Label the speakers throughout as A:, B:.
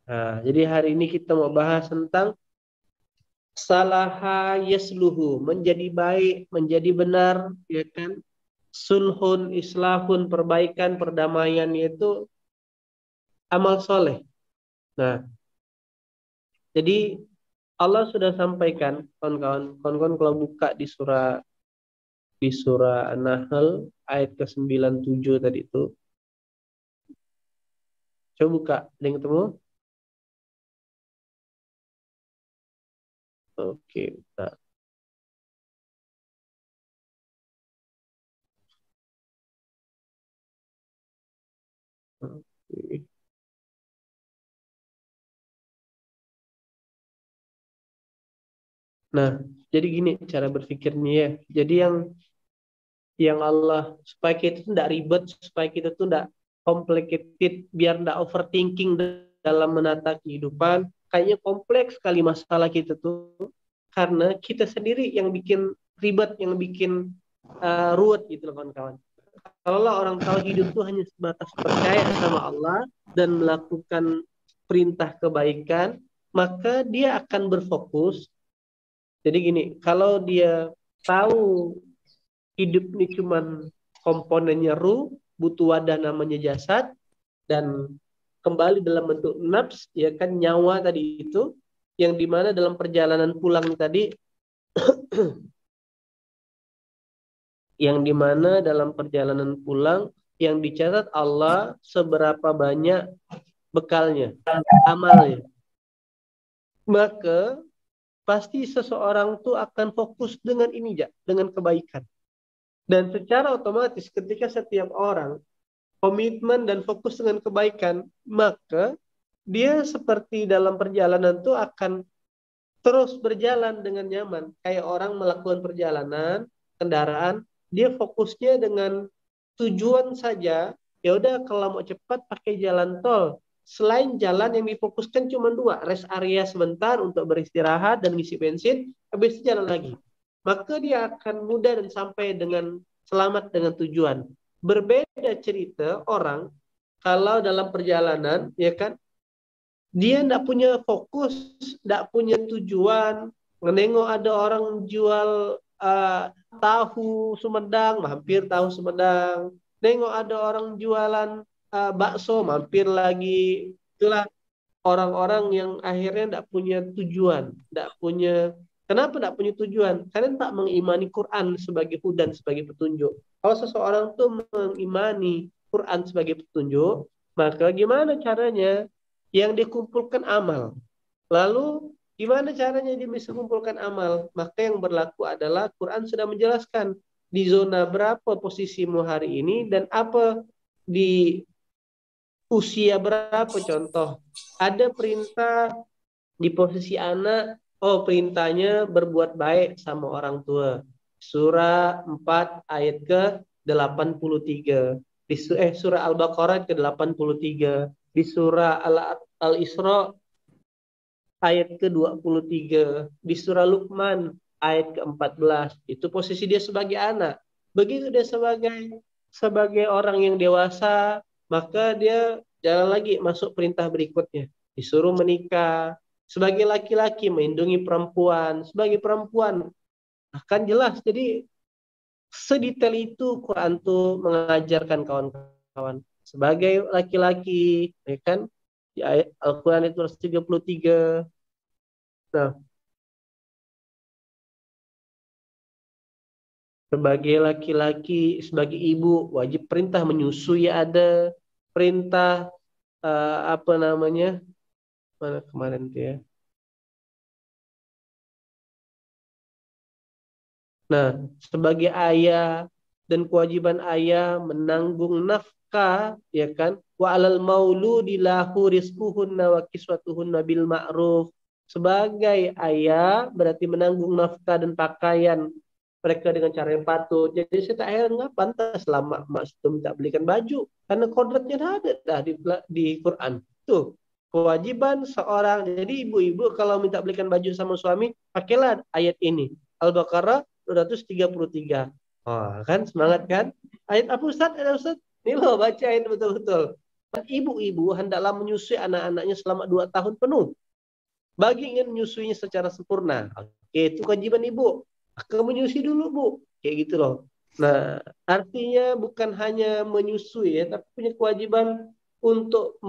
A: Nah, jadi hari ini kita mau bahas tentang salaha yasluhu, menjadi baik, menjadi benar, ya kan? Sulhun, islahun, perbaikan, perdamaian, yaitu amal soleh. Nah, jadi Allah sudah sampaikan, kawan-kawan kalau buka di surah An-Nahl ayat ke-97 tadi itu. Coba buka, ada yang ketemu? Oke, buka. Oke. Nah, jadi gini cara berpikirnya ya. Jadi yang Allah supaya kita tuh tidak ribet, supaya kita tuh tidak complicated, biar tidak overthinking dalam menata kehidupan. Kayaknya kompleks sekali masalah kita tuh karena kita sendiri yang bikin ribet, yang bikin ruwet gitu loh kawan-kawan. Kalau orang tahu hidup tuh hanya sebatas percaya sama Allah dan melakukan perintah kebaikan, maka dia akan berfokus. Jadi gini, kalau dia tahu hidup ini cuman komponennya ruh, butuh wadah namanya jasad, dan kembali dalam bentuk nafs, ya kan, nyawa tadi itu, yang dimana dalam perjalanan pulang tadi, yang dimana dalam perjalanan pulang, yang dicatat Allah seberapa banyak bekalnya, amalnya. Maka pasti seseorang tuh akan fokus dengan ini, dengan kebaikan. Dan secara otomatis ketika setiap orang komitmen dan fokus dengan kebaikan, maka dia seperti dalam perjalanan tuh akan terus berjalan dengan nyaman. Kayak orang melakukan perjalanan, kendaraan, dia fokusnya dengan tujuan saja. Ya udah kalau mau cepat pakai jalan tol. Selain jalan yang difokuskan cuma dua, rest area sebentar untuk beristirahat dan ngisi bensin, habis itu jalan lagi. Maka dia akan mudah dan sampai dengan selamat dengan tujuan. Berbeda cerita orang kalau dalam perjalanan, ya kan, dia tidak punya fokus, tidak punya tujuan. Menengok ada orang jual tahu Sumedang, mampir tahu Sumedang. Nengok ada orang jualan bakso, mampir lagi. Itulah orang-orang yang akhirnya tidak punya tujuan, tidak punya. Kenapa tidak punya tujuan? Karena tak mengimani Quran sebagai hudan, sebagai petunjuk. Kalau seseorang tuh mengimani Quran sebagai petunjuk, maka gimana caranya? Yang dikumpulkan amal. Lalu gimana caranya dia bisa mengumpulkan amal? Maka yang berlaku adalah Quran sudah menjelaskan di zona berapa posisimu hari ini dan apa di usia berapa. Contoh, ada perintah di posisi anak, oh perintahnya berbuat baik sama orang tua. Surah 4 ayat ke-83. Surah Al-Baqarah ke-83. Di surah Al-Isra ayat ke-23. Di surah Luqman ayat ke-14. Itu posisi dia sebagai anak. Begitu dia sebagai orang yang dewasa, maka dia jalan lagi masuk perintah berikutnya. Disuruh menikah. Sebagai laki-laki melindungi perempuan. Sebagai perempuan akan jelas. Jadi sedetail itu Quran tuh mengajarkan kawan-kawan. Sebagai laki-laki, ya kan? Di ayat Al-Quran itu 33. Nah, sebagai laki-laki, sebagai ibu, wajib perintah menyusui ada, perintah apa namanya? Mana kemarin tuh ya. Nah, sebagai ayah dan kewajiban ayah menanggung nafkah, ya kan? Wa alal mauludi lahu rizquhunna wa kiswatuhunna bil ma'ruf. Sebagai ayah berarti menanggung nafkah dan pakaian mereka dengan cara yang patut. Jadi saya tak heran nggak pantas lama mak itu minta belikan baju karena kodratnya ada dah di Quran. Tuh kewajiban seorang. Jadi ibu-ibu kalau minta belikan baju sama suami, pakailah ayat ini. Al-Baqarah 233. Oh, kan semangat kan? Ayat apa Ustaz? Ada Ustaz? Ini loh baca ayat betul-betul. ibu-ibu hendaklah menyusui anak-anaknya selama 2 tahun penuh. Bagi ingin menyusuinya secara sempurna. Oke, itu kewajiban ibu. Aku menyusui dulu, Bu. Kayak gitu loh. Nah, artinya bukan hanya menyusui ya, tapi punya kewajiban untuk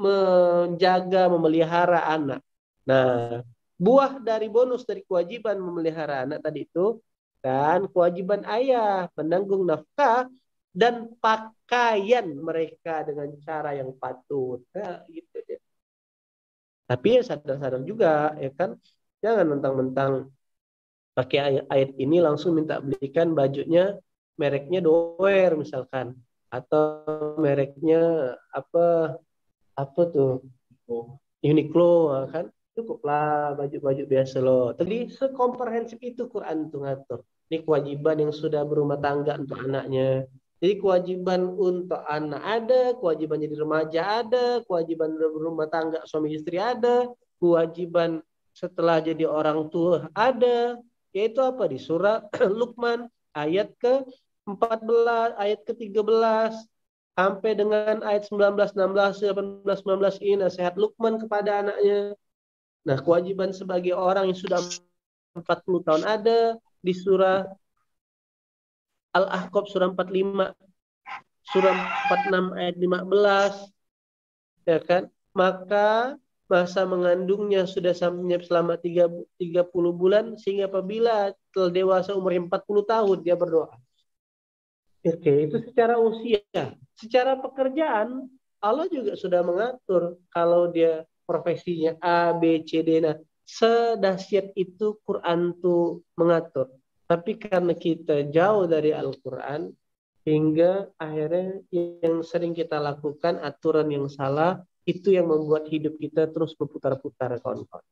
A: menjaga, memelihara anak. Nah, buah dari bonus dari kewajiban memelihara anak tadi itu, dan kewajiban ayah menanggung nafkah dan pakaian mereka dengan cara yang patut. Nah, gitu ya. Tapi ya sadar-sadar juga, ya kan, jangan mentang-mentang pakai ayat ini langsung minta belikan bajunya mereknya Doer misalkan, atau mereknya apa apa tuh, Uniqlo, kan cukuplah baju-baju biasa loh. Tadi sekomprehensif itu Quran tuh ngatur. Ini kewajiban yang sudah berumah tangga untuk anaknya. Jadi kewajiban untuk anak ada, kewajiban jadi remaja ada, kewajiban berumah tangga suami istri ada, kewajiban setelah jadi orang tua ada. Yaitu apa di surah Luqman ayat ke-14, ayat ke-13 sampai dengan ayat 19, 16, 18, 19 ini nasihat Luqman kepada anaknya. Nah, kewajiban sebagai orang yang sudah 40 tahun ada di surah Al-Ahqaf surah 45, surah 46 ayat 15, ya kan? Maka masa mengandungnya sudah sampai selama 30 bulan, sehingga apabila telah dewasa umur 40 tahun dia berdoa. Oke, itu secara usia. Secara pekerjaan, Allah juga sudah mengatur kalau dia profesinya A, B, C, D. Nah, sedahsyat itu Quran tuh mengatur. Tapi karena kita jauh dari Al-Quran, hingga akhirnya yang sering kita lakukan aturan yang salah, itu yang membuat hidup kita terus berputar-putar, kawan-kawan.